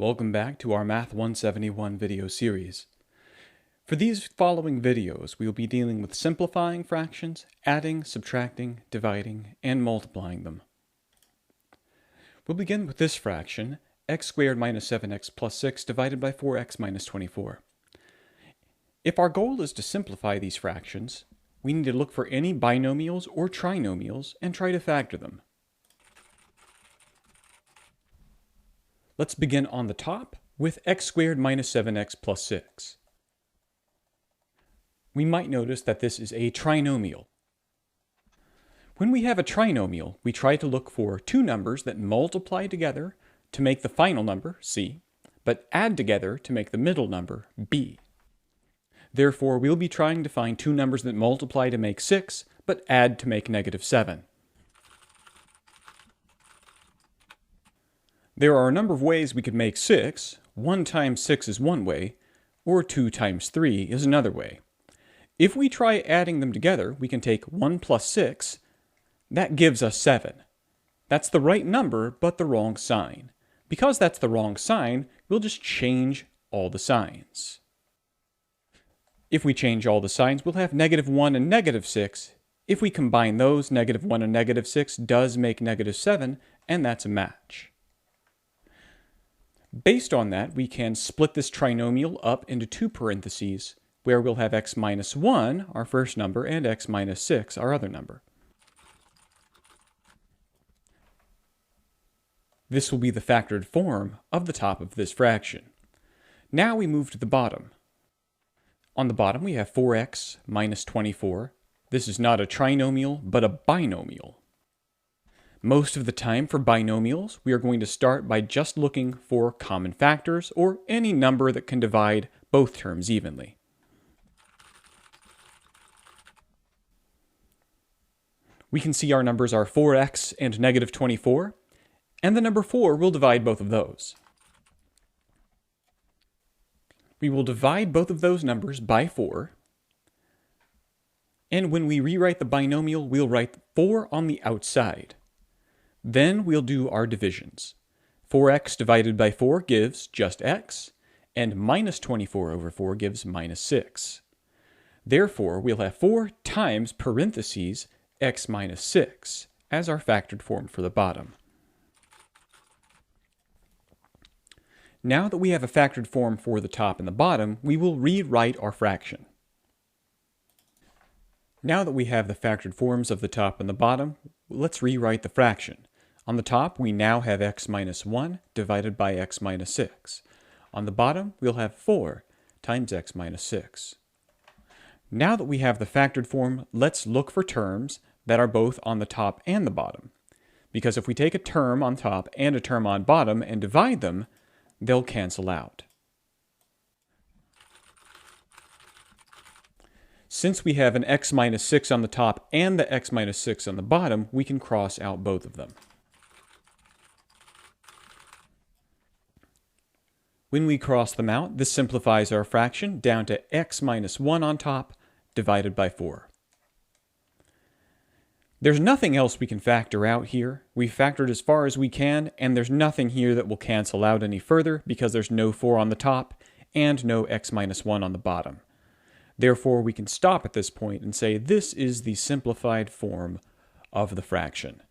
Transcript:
Welcome back to our Math 171 video series. For these following videos, we will be dealing with simplifying fractions, adding, subtracting, dividing, and multiplying them. We'll begin with this fraction, x squared minus 7x plus 6 divided by 4x minus 24. If our goal is to simplify these fractions, we need to look for any binomials or trinomials and try to factor them. Let's begin on the top with x squared minus 7x plus 6. We might notice that this is a trinomial. When we have a trinomial, we try to look for two numbers that multiply together to make the final number, c, but add together to make the middle number, b. Therefore, we'll be trying to find two numbers that multiply to make 6, but add to make negative 7. There are a number of ways we could make 6. 1 times 6 is one way, or 2 times 3 is another way. If we try adding them together, we can take 1 plus 6. That gives us 7. That's the right number, but the wrong sign. Because that's the wrong sign, we'll just change all the signs. If we change all the signs, we'll have negative 1 and negative 6. If we combine those, negative 1 and negative 6 does make negative 7, and that's a match. Based on that, we can split this trinomial up into two parentheses, where we'll have x minus 1, our first number, and x minus 6, our other number. This will be the factored form of the top of this fraction. Now we move to the bottom. On the bottom, we have 4x minus 24. This is not a trinomial, but a binomial. Most of the time for binomials, we are going to start by just looking for common factors or any number that can divide both terms evenly. We can see our numbers are 4x and negative 24, and the number 4 will divide both of those. We will divide both of those numbers by 4, and when we rewrite the binomial, we'll write 4 on the outside. Then we'll do our divisions. 4x divided by 4 gives just x, and minus 24 over 4 gives minus 6. Therefore, we'll have 4 times parentheses x minus 6 as our factored form for the bottom. Now that we have a factored form for the top and the bottom, we will rewrite our fraction. Now that we have the factored forms of the top and the bottom, let's rewrite the fraction. On the top, we now have x minus 1 divided by x minus 6. On the bottom, we'll have 4 times x minus 6. Now that we have the factored form, let's look for terms that are both on the top and the bottom. Because if we take a term on top and a term on bottom and divide them, they'll cancel out. Since we have an x minus 6 on the top and the x minus 6 on the bottom, we can cross out both of them. When we cross them out, this simplifies our fraction down to x minus 1 on top divided by 4. There's nothing else we can factor out here. We've factored as far as we can, and there's nothing here that will cancel out any further because there's no 4 on the top and no x minus 1 on the bottom. Therefore, we can stop at this point and say this is the simplified form of the fraction.